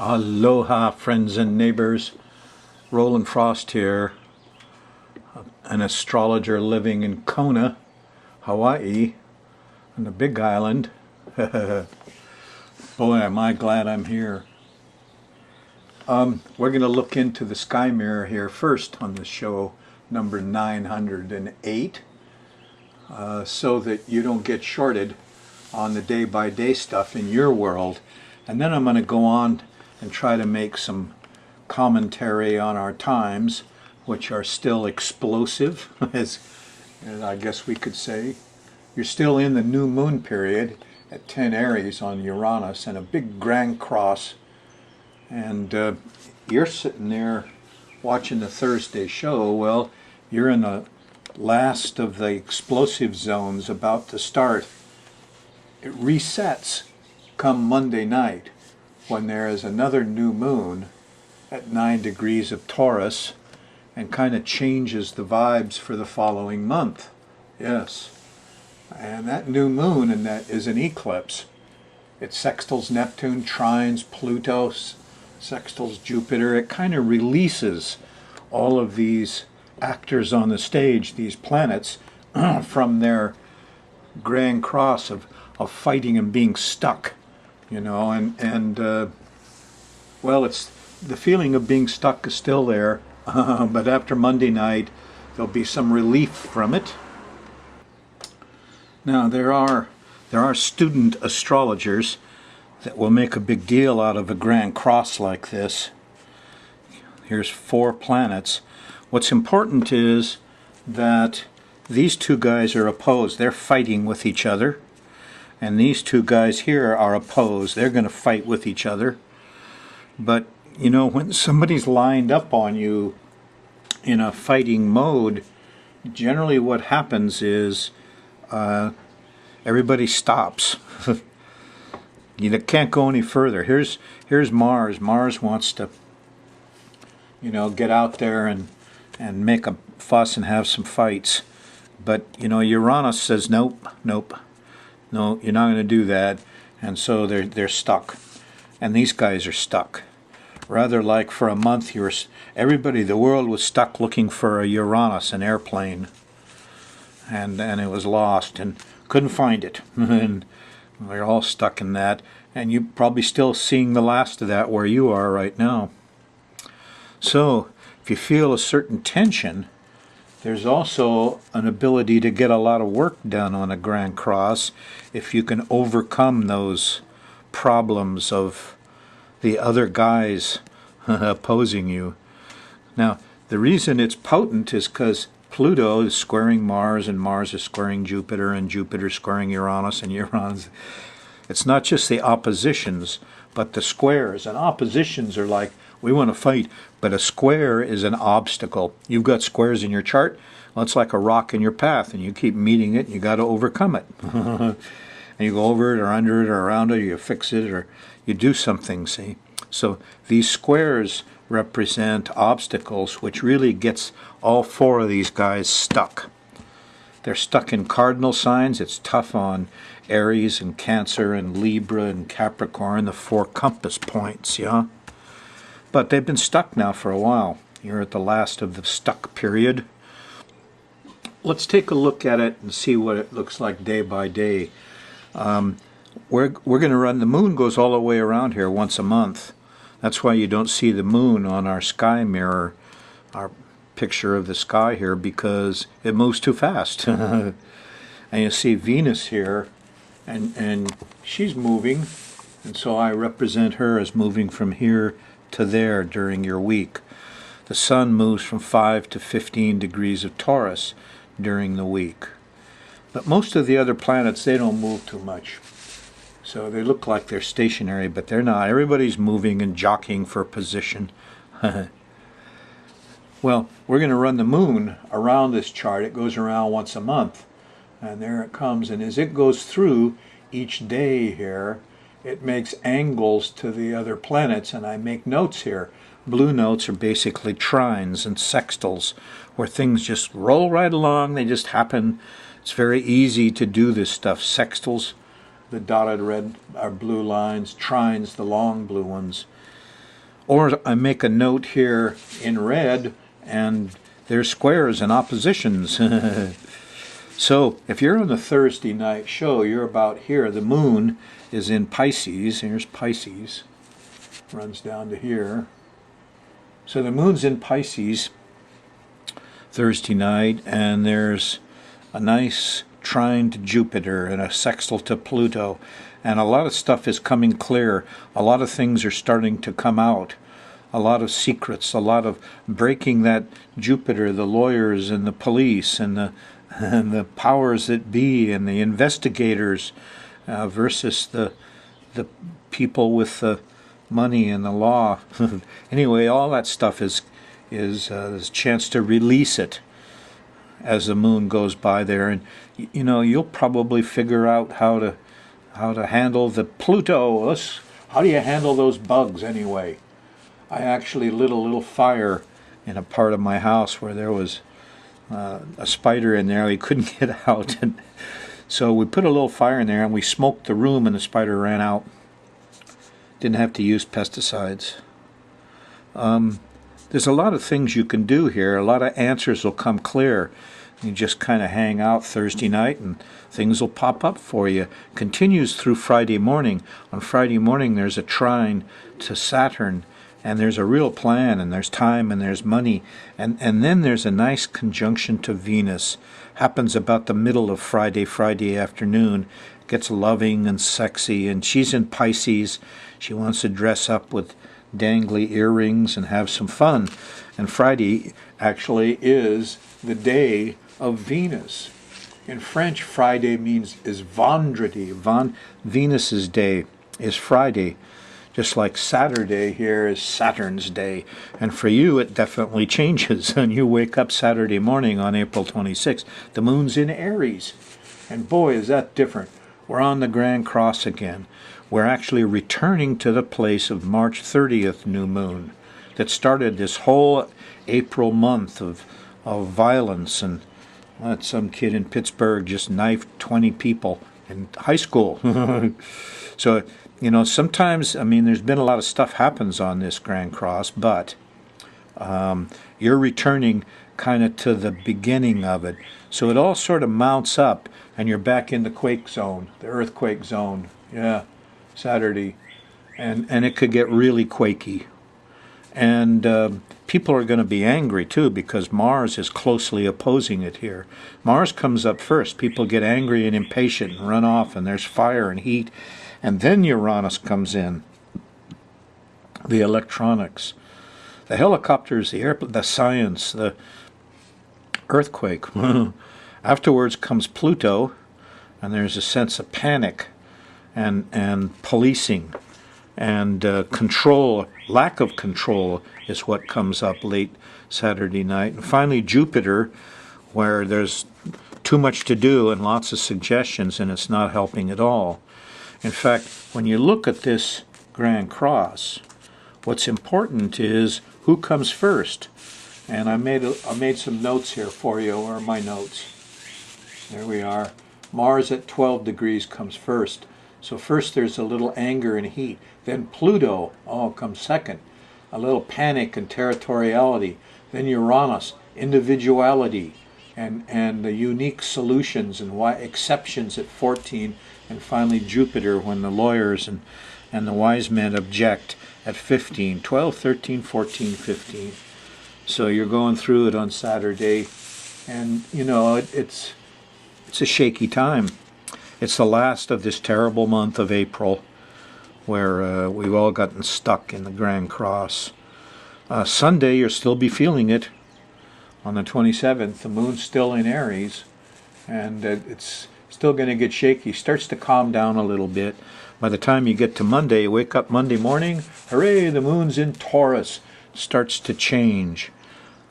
Aloha, friends and neighbors. Rollin here, an astrologer living in Kona, Hawaii, on the Big Island. Boy, am I glad I'm here. We're going to look into the sky mirror here first on the show number 908, so that you don't get shorted on the day-by-day stuff in your world. And then I'm going to go on and try to make some commentary on our times, which are still explosive, as I guess we could say. You're still in the new moon period at 10 Aries on Uranus and a big grand cross. And you're sitting there watching the Thursday show. Well, you're in the last of the explosive zones about to start. It resets come Monday night when there is another new moon at 9 degrees of Taurus and kind of changes the vibes for the following month. Yes. And that new moon and that is an eclipse. It sextiles Neptune, trines Pluto, sextiles Jupiter. It kind of releases all of these actors on the stage, these planets, from their grand cross of fighting and being stuck, you know, well, it's the feeling of being stuck is still there, but after Monday night there'll be some relief from it. Now there are student astrologers that will make a big deal out of a grand cross like this. Here's 4 planets. What's important is that these two guys are opposed. They're fighting with each other. And these two guys here are opposed. They're going to fight with each other. But, you know, when somebody's lined up on you in a fighting mode, generally what happens is everybody stops. You can't go any further. Here's Mars. Mars wants to, you know, get out there and make a fuss and have some fights. But, you know, Uranus says, nope. No, you're not going to do that. And so they're stuck. And these guys are stuck. Rather like for a month, the world was stuck looking for a Uranus, an airplane. And it was lost and couldn't find it. And we're all stuck in that. And you're probably still seeing the last of that where you are right now. So if you feel a certain tension, there's also an ability to get a lot of work done on a grand cross if you can overcome those problems of the other guys opposing you. Now, the reason it's potent is because Pluto is squaring Mars, and Mars is squaring Jupiter, and Jupiter is squaring Uranus, and Uranus. It's not just the oppositions, but the squares. And oppositions are like, we want to fight, but a square is an obstacle. You've got squares in your chart. Well, it's like a rock in your path, and you keep meeting it, and you got to overcome it. And you go over it or under it or around it, or you fix it, or you do something, see? So these squares represent obstacles, which really gets all 4 of these guys stuck. They're stuck in cardinal signs. It's tough on Aries and Cancer and Libra and Capricorn, the 4 compass points, yeah? But they've been stuck now for a while. You're at the last of the stuck period. Let's take a look at it and see what it looks like day by day. We're going to run, the moon goes all the way around here once a month. That's why you don't see the moon on our sky mirror, our picture of the sky here, because it moves too fast. And you see Venus here, and she's moving, and so I represent her as moving from here to there during your week. The sun moves from 5 to 15 degrees of Taurus during the week. But most of the other planets, they don't move too much. So they look like they're stationary, but they're not. Everybody's moving and jockeying for position. Well, we're going to run the moon around this chart. It goes around once a month. And there it comes. And as it goes through each day here, it makes angles to the other planets, and I make notes here. Blue notes are basically trines and sextiles, where things just roll right along, they just happen. It's very easy to do this stuff. Sextiles, the dotted red are blue lines, trines, the long blue ones. Or I make a note here in red, and there's squares and oppositions. So if you're on the Thursday night show, you're about here. The moon is in Pisces. Here's Pisces. Runs down to here. So the moon's in Pisces Thursday night, and there's a nice trine to Jupiter and a sextile to Pluto. And a lot of stuff is coming clear. A lot of things are starting to come out. A lot of secrets, a lot of breaking that Jupiter, the lawyers and the police and the powers that be and the investigators versus the people with the money and the law. Anyway, all that stuff is a chance to release it as the moon goes by there, and you'll probably figure out how to handle the Pluto. How do you handle those bugs anyway? I actually lit a little fire in a part of my house where there was a spider in there. We couldn't get out, and so we put a little fire in there and we smoked the room, and the spider ran out. Didn't have to use pesticides. There's a lot of things you can do here. A lot of answers will come clear. You just kind of hang out Thursday night and things will pop up for you. Continues through Friday morning. On Friday morning there's a trine to Saturn, and there's a real plan, and there's time, and there's money, and then there's a nice conjunction to Venus. Happens about the middle of Friday afternoon. Gets loving and sexy, and she's in Pisces. She wants to dress up with dangly earrings and have some fun. And Friday actually is the day of Venus. In French, Friday is vendredi. Venus's day is Friday, just like Saturday here is Saturn's day. And for you, it definitely changes. And you wake up Saturday morning on April 26th. The moon's in Aries. And boy, is that different. We're on the Grand Cross again. We're actually returning to the place of March 30th new moon that started this whole April month of violence. And some kid in Pittsburgh just knifed 20 people in high school. So, sometimes, there's been a lot of stuff happens on this Grand Cross, but you're returning kind of to the beginning of it. So it all sort of mounts up, and you're back in the quake zone, the earthquake zone. Yeah, Saturday. And it could get really quaky. And people are going to be angry, too, because Mars is closely opposing it here. Mars comes up first. People get angry and impatient and run off, and there's fire and heat. And then Uranus comes in. The electronics, the helicopters, the science, the earthquake. Afterwards comes Pluto, and there's a sense of panic and policing and control. Lack of control is what comes up late Saturday night. And finally Jupiter, where there's too much to do and lots of suggestions, and it's not helping at all. In fact, when you look at this Grand Cross, what's important is who comes first. And I made some notes here for you, or my notes. There we are. Mars at 12 degrees comes first. So first there's a little anger and heat. Then Pluto, comes second. A little panic and territoriality. Then Uranus, individuality and the unique solutions and exceptions at 14. And finally Jupiter, when the lawyers and the wise men object at 15, 12, 13, 14, 15. So you're going through it on Saturday, and it's a shaky time. It's the last of this terrible month of April, where we've all gotten stuck in the Grand Cross. Sunday, you'll still be feeling it. On the 27th, the moon's still in Aries, and it's still going to get shaky. Starts to calm down a little bit. By the time you get to Monday, you wake up Monday morning, hooray, the moon's in Taurus. Starts to change.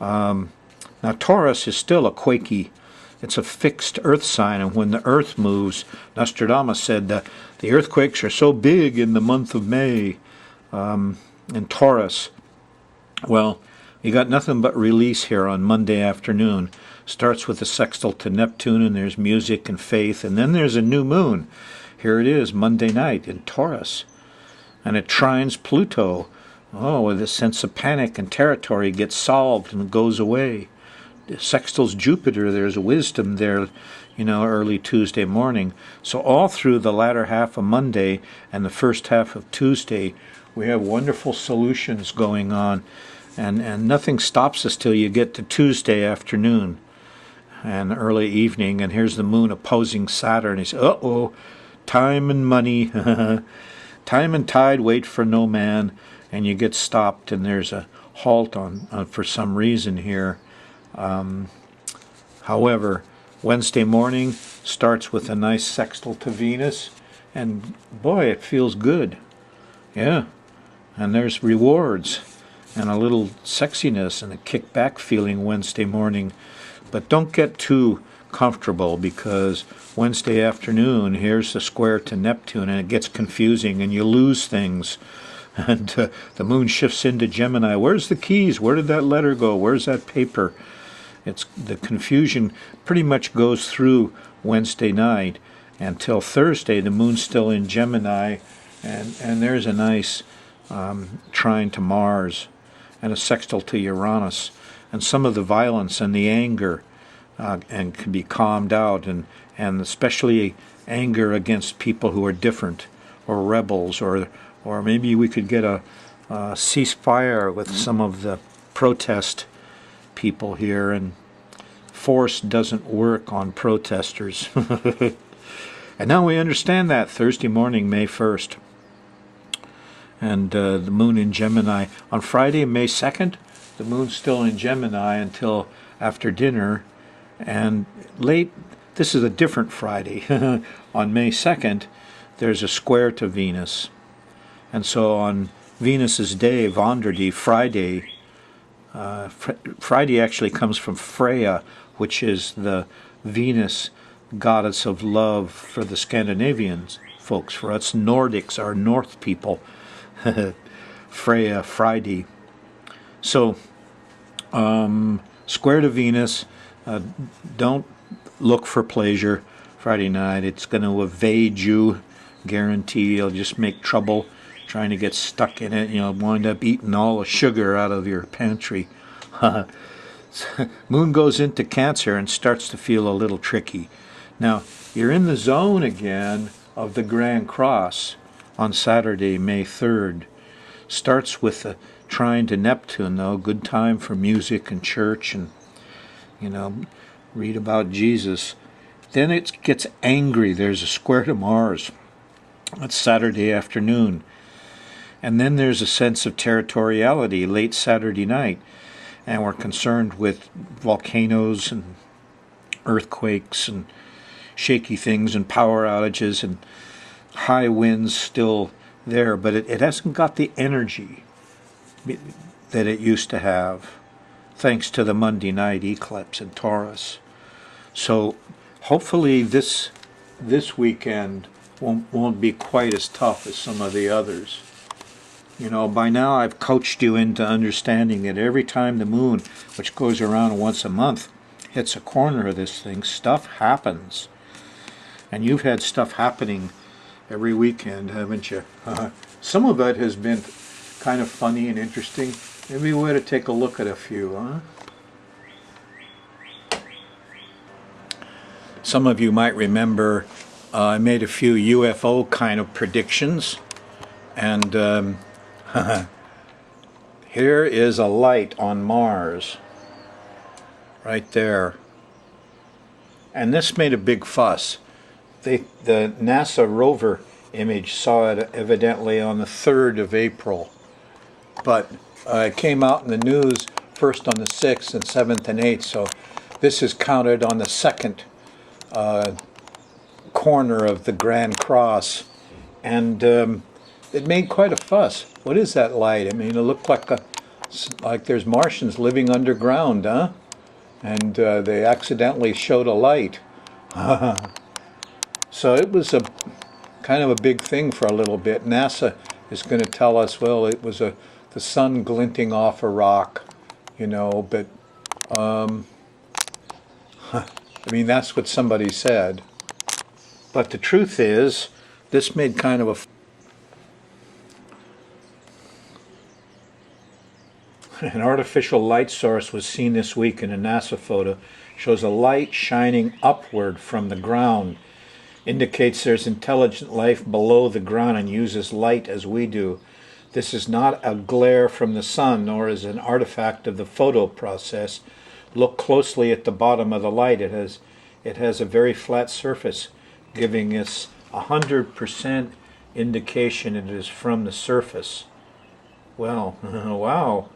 Now Taurus is still a quakey. It's a fixed earth sign, and when the earth moves, Nostradamus said that the earthquakes are so big in the month of May in Taurus. Well, you got nothing but release here on Monday afternoon. Starts with a sextile to Neptune, and there's music and faith, and then there's a new moon. Here it is, Monday night in Taurus. And it trines Pluto, Oh, the sense of panic and territory gets solved and goes away. Sextiles Jupiter, there's wisdom there, early Tuesday morning. So all through the latter half of Monday and the first half of Tuesday, we have wonderful solutions going on. And nothing stops us till you get to Tuesday afternoon and early evening, and here's the moon opposing Saturn. He says, uh-oh, time and money, time and tide wait for no man, and you get stopped, and there's a halt on for some reason here. However, Wednesday morning starts with a nice sextile to Venus, and boy, it feels good. Yeah, and there's rewards and a little sexiness and a kickback feeling Wednesday morning. But don't get too comfortable, because Wednesday afternoon, here's the square to Neptune, and it gets confusing and you lose things. And the moon shifts into Gemini. Where's the keys? Where did that letter go? Where's that paper? It's the confusion pretty much goes through Wednesday night until Thursday. The moon's still in Gemini, and there's a nice trine to Mars and a sextile to Uranus, and some of the violence and the anger and can be calmed out, and especially anger against people who are different or rebels, or maybe we could get a ceasefire with some of the protest people here, and force doesn't work on protesters. And now we understand that Thursday morning, May 1st. And the moon in Gemini. On Friday, May 2nd, the moon's still in Gemini until after dinner. And late, this is a different Friday. On May 2nd, there's a square to Venus. And so on Venus's day, Vonderdi, Friday, Friday actually comes from Freya, which is the Venus goddess of love for the Scandinavians folks. For us Nordics, our North people, Freya, Friday. So, square to Venus, don't look for pleasure Friday night. It's going to evade you, guarantee. It'll just make trouble trying to get stuck in it. You'll wind up eating all the sugar out of your pantry. Moon goes into Cancer and starts to feel a little tricky. Now, you're in the zone again of the Grand Cross on Saturday, May 3rd. Starts with a trine to Neptune, though. Good time for music and church and, read about Jesus. Then it gets angry. There's a square to Mars. That's Saturday afternoon. And then there's a sense of territoriality late Saturday night. And we're concerned with volcanoes and earthquakes and shaky things and power outages and high winds still there, but it hasn't got the energy that it used to have, thanks to the Monday night eclipse in Taurus. So hopefully this weekend won't be quite as tough as some of the others. By now I've coached you into understanding that every time the moon, which goes around once a month, hits a corner of this thing, stuff happens. And you've had stuff happening every weekend, haven't you? Some of it has been kind of funny and interesting. Maybe we ought to take a look at a few, huh? Some of you might remember I made a few UFO kind of predictions, and here is a light on Mars, right there. And this made a big fuss. The NASA rover image saw it evidently on the 3rd of April, but it came out in the news first on the 6th and 7th and 8th, so this is counted on the second corner of the Grand Cross, and it made quite a fuss. What is that light? I mean, it looked like there's Martians living underground, huh? And they accidentally showed a light. So it was a kind of a big thing for a little bit. NASA is going to tell us, well, it was the sun glinting off a rock, but I mean, that's what somebody said. But the truth is, this made kind of An artificial light source was seen this week in a NASA photo. Shows a light shining upward from the ground. Indicates there's intelligent life below the ground and uses light as we do. This is not a glare from the sun, nor is an artifact of the photo process. Look closely at the bottom of the light. It has a very flat surface, giving us 100% indication it is from the surface. Well, wow.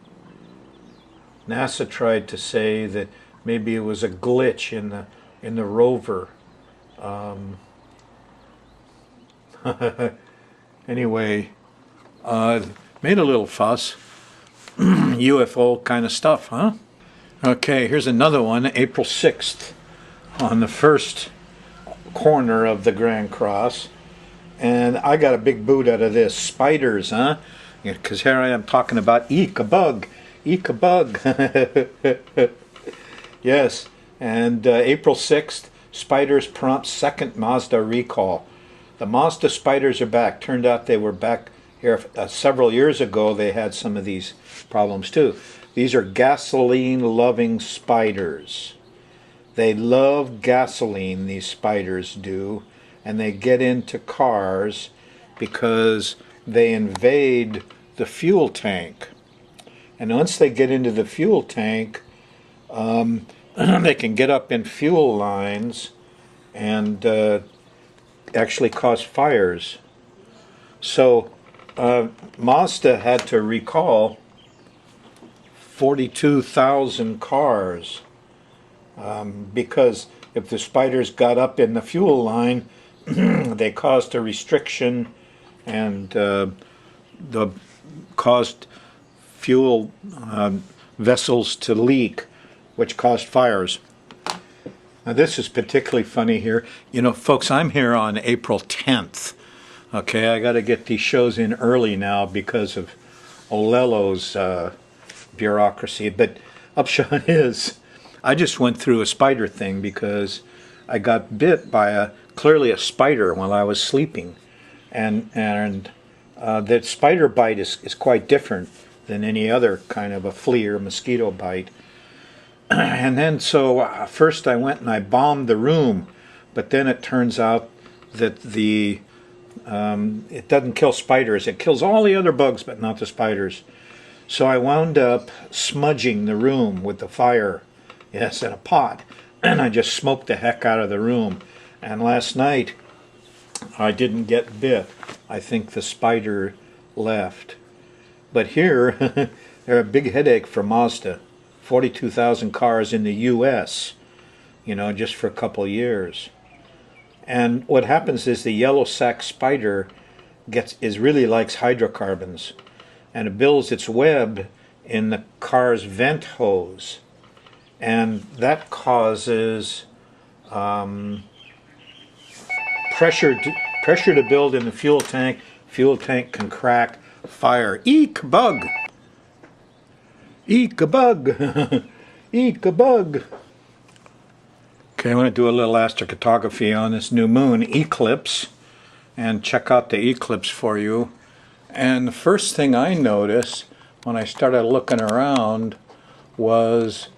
NASA tried to say that maybe it was a glitch in the rover. Anyway, made a little fuss. UFO kind of stuff, huh? Okay, here's another one, April 6th, on the first corner of the Grand Cross. And I got a big boot out of this. Spiders, huh? Because here I am talking about eek, a bug. Eek, a bug. Yes, and April 6th, spiders prompt second Mazda recall. The Mazda spiders are back. Turned out they were back here several years ago. They had some of these problems too. These are gasoline-loving spiders. They love gasoline, these spiders do, and they get into cars because they invade the fuel tank. And once they get into the fuel tank, they can get up in fuel lines and actually cause fires. So Mazda had to recall 42,000 cars because if the spiders got up in the fuel line, they caused a restriction and caused fuel vessels to leak, which caused fires. Now this is particularly funny here. You know, folks, I'm here on April 10th. Okay, I got to get these shows in early now because of Olelo's bureaucracy. But upshot is, I just went through a spider thing because I got bit by clearly a spider while I was sleeping. And that spider bite is quite different than any other kind of a flea or mosquito bite. And then so first I went and I bombed the room, but then it turns out that it doesn't kill spiders. It kills all the other bugs, but not the spiders. So I wound up smudging the room with the fire, yes, in a pot, and I just smoked the heck out of the room. And last night I didn't get bit. I think the spider left. But here, they're a big headache for Mazda. 42,000 cars in the U.S., just for a couple of years. And what happens is the yellow sac spider really likes hydrocarbons, and it builds its web in the car's vent hose, and that causes pressure to build in the fuel tank. Fuel tank can crack. Fire. Eek, bug. Eek, a bug. Eek, a bug. Okay, I want to do a little astrocartography on this new moon eclipse and check out the eclipse for you. And the first thing I noticed when I started looking around was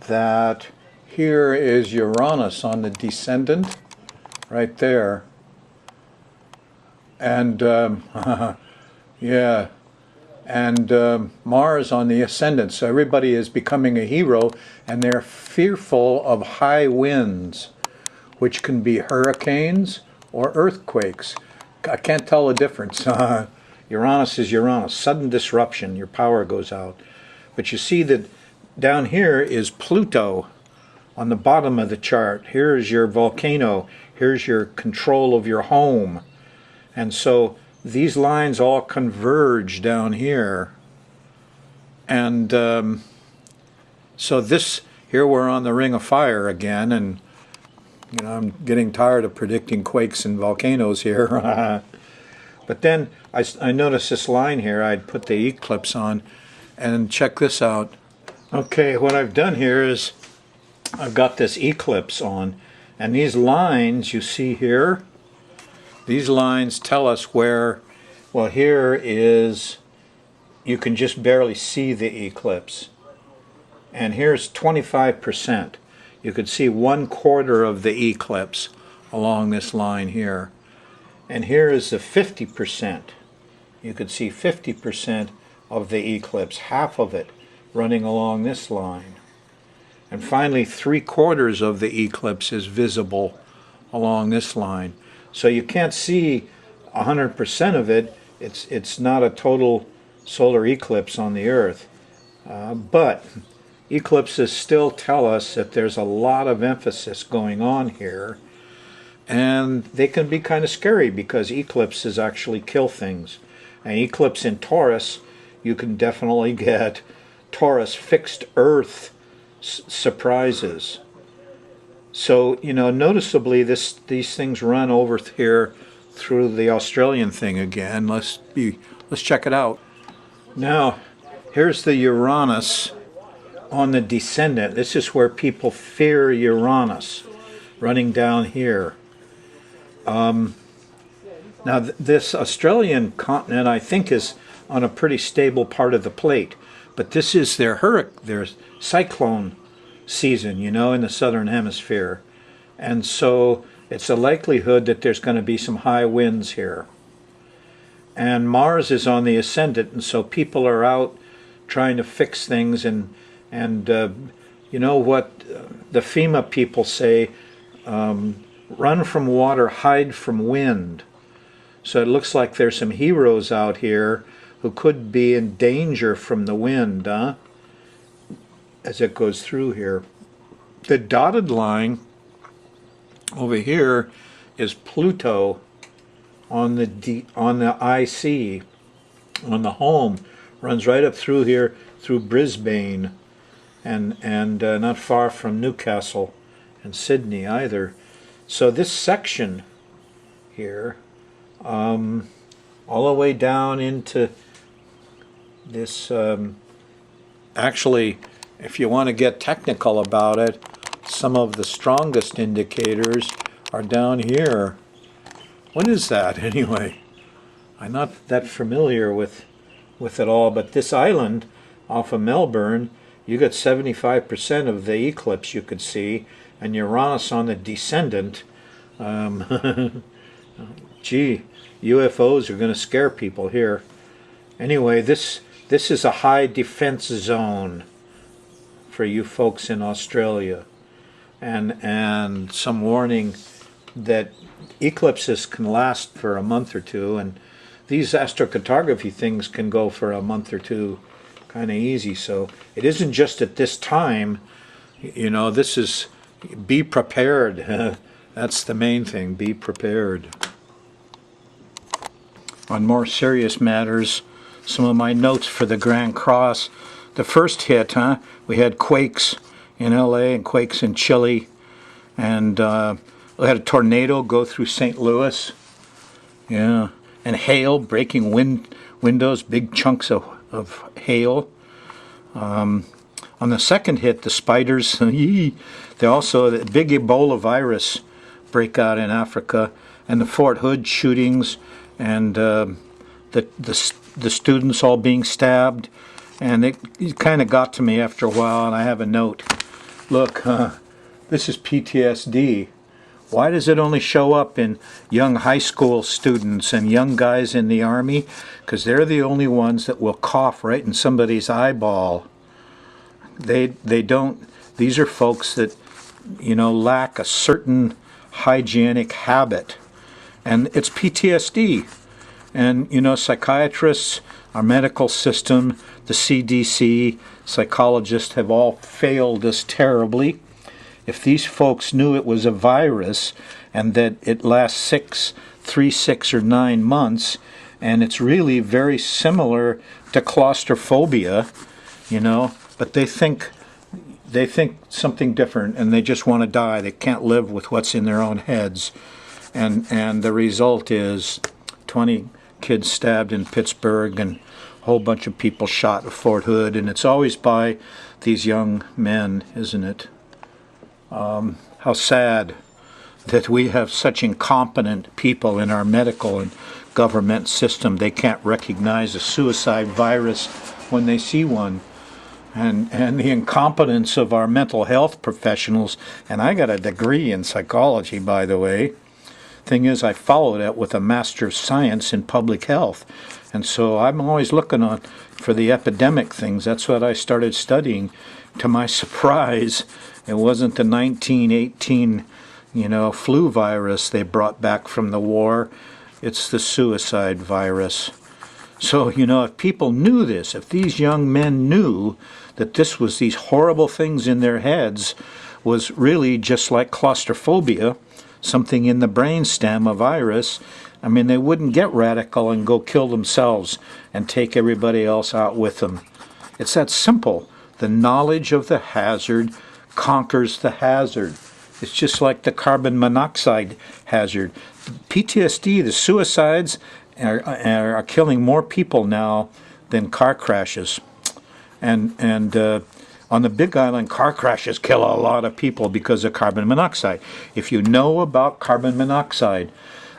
that here is Uranus on the descendant, right there. And yeah, and Mars on the ascendant. So everybody is becoming a hero, and they're fearful of high winds, which can be hurricanes or earthquakes. I can't tell the difference. Uranus is Uranus. Sudden disruption, your power goes out. But you see that down here is Pluto on the bottom of the chart. Here's your volcano. Here's your control of your home. And so these lines all converge down here. And so here we're on the Ring of Fire again, and I'm getting tired of predicting quakes and volcanoes here. But then I noticed this line here. I'd put the eclipse on, and check this out. Okay, what I've done here is I've got this eclipse on, and these lines you see here, these lines tell us where, well, here is you can just barely see the eclipse. And here's 25%. You could see 1/4 of the eclipse along this line here. And here is the 50%. You could see 50% of the eclipse, half of it, running along this line. And finally, 3/4 of the eclipse is visible along this line. So you can't see 100% of it. It's not a total solar eclipse on the Earth. But eclipses still tell us that there's a lot of emphasis going on here. And they can be kind of scary because eclipses actually kill things. An eclipse in Taurus, you can definitely get Taurus fixed Earth surprises. So, you know, noticeably these things run over here through the Australian thing again. Let's check it out. Now, here's the Uranus on the descendant. This is where people fear Uranus, running down here. Now, this Australian continent, I think, is on a pretty stable part of the plate. But this is their cyclone season, you know, in the southern hemisphere. And so it's a likelihood that there's going to be some high winds here. And Mars is on the ascendant, and so people are out trying to fix things. And you know what the FEMA people say, run from water, hide from wind. So it looks like there's some heroes out here who could be in danger from the wind, as it goes through here. The dotted line over here is Pluto on the IC, on the home, runs right up through here, through Brisbane, and not far from Newcastle and Sydney either. So this section here, all the way down into this, actually, if you want to get technical about it, some of the strongest indicators are down here. What is that anyway? I'm not that familiar with it all, but this island off of Melbourne, you got 75% of the eclipse you could see, and Uranus on the descendant. Gee, UFOs are going to scare people here. Anyway, this is a high defense zone for you folks in Australia, and some warning that eclipses can last for a month or two, and these astrocartography things can go for a month or two kind of easy. So it isn't just at this time, you know, this is, be prepared. That's the main thing, be prepared. On more serious matters, some of my notes for the Grand Cross. The first hit, we had quakes in LA and quakes in Chile, and we had a tornado go through St. Louis, yeah, and hail, breaking windows, big chunks of hail. On the second hit, the spiders, they also, the big Ebola virus breakout in Africa, and the Fort Hood shootings, and the students all being stabbed, and it kind of got to me after a while. And I have a note. Look, this is PTSD. Why does it only show up in young high school students and young guys in the Army? Because they're the only ones that will cough right in somebody's eyeball. They don't. These are folks that, you know, lack a certain hygienic habit, and it's PTSD. And, you know, psychiatrists, our medical system, the CDC, psychologists have all failed us terribly. If these folks knew it was a virus and that it lasts 3, 6, or 9 months, and it's really very similar to claustrophobia, you know, but they think something different, and they just want to die. They can't live with what's in their own heads. And the result is 20 kids stabbed in Pittsburgh and a whole bunch of people shot at Fort Hood, and it's always by these young men, isn't it? How sad that we have such incompetent people in our medical and government system. They can't recognize a suicide virus when they see one. And the incompetence of our mental health professionals, and I got a degree in psychology, by the way. Thing is, I followed it with a Master of Science in Public Health. And so I'm always looking for the epidemic things. That's what I started studying. To my surprise, it wasn't the 1918, flu virus they brought back from the war. It's the suicide virus. So, if people knew this, if these young men knew that this was these horrible things in their heads, was really just like claustrophobia, something in the brainstem, a virus, I mean, they wouldn't get radical and go kill themselves and take everybody else out with them. It's that simple. The knowledge of the hazard conquers the hazard. It's just like the carbon monoxide hazard. PTSD, the suicides, are killing more people now than car crashes. And on the Big Island, car crashes kill a lot of people because of carbon monoxide. If you know about carbon monoxide,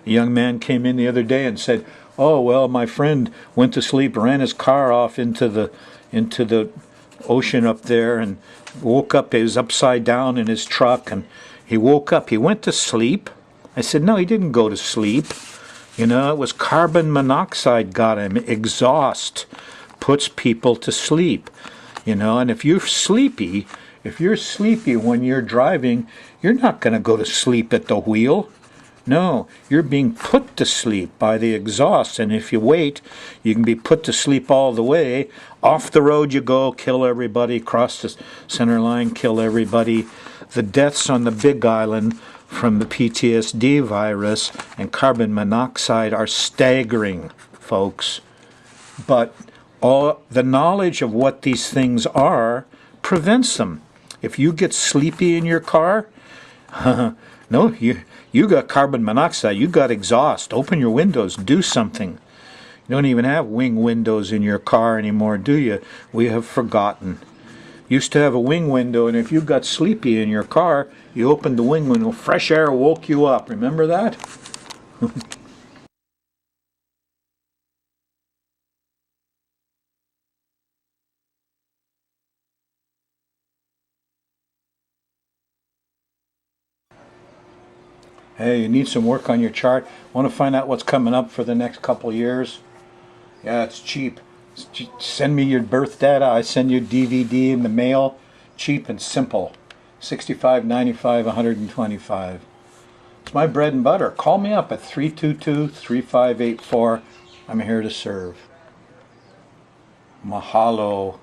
a young man came in the other day and said, "Oh, well, my friend went to sleep, ran his car off into the ocean up there, and woke up. He was upside down in his truck, and he woke up. He went to sleep." I said, "No, he didn't go to sleep. It was carbon monoxide got him. Exhaust puts people to sleep. And if you're sleepy when you're driving, you're not going to go to sleep at the wheel. No, you're being put to sleep by the exhaust. And if you wait, you can be put to sleep all the way. Off the road you go, kill everybody, cross the center line, kill everybody. The deaths on the Big Island from the PTSD virus and carbon monoxide are staggering, folks. But all the knowledge of what these things are prevents them. If you get sleepy in your car, no, you got carbon monoxide, you got exhaust. Open your windows, do something. You don't even have wing windows in your car anymore, do you? We have forgotten. Used to have a wing window, and if you got sleepy in your car, you opened the wing window, fresh air woke you up. Remember that? Hey, you need some work on your chart? Want to find out what's coming up for the next couple of years? Yeah, it's cheap. Send me your birth data. I send you DVD in the mail. Cheap and simple. $65.95, $125. It's my bread and butter. Call me up at 322-3584. I'm here to serve. Mahalo.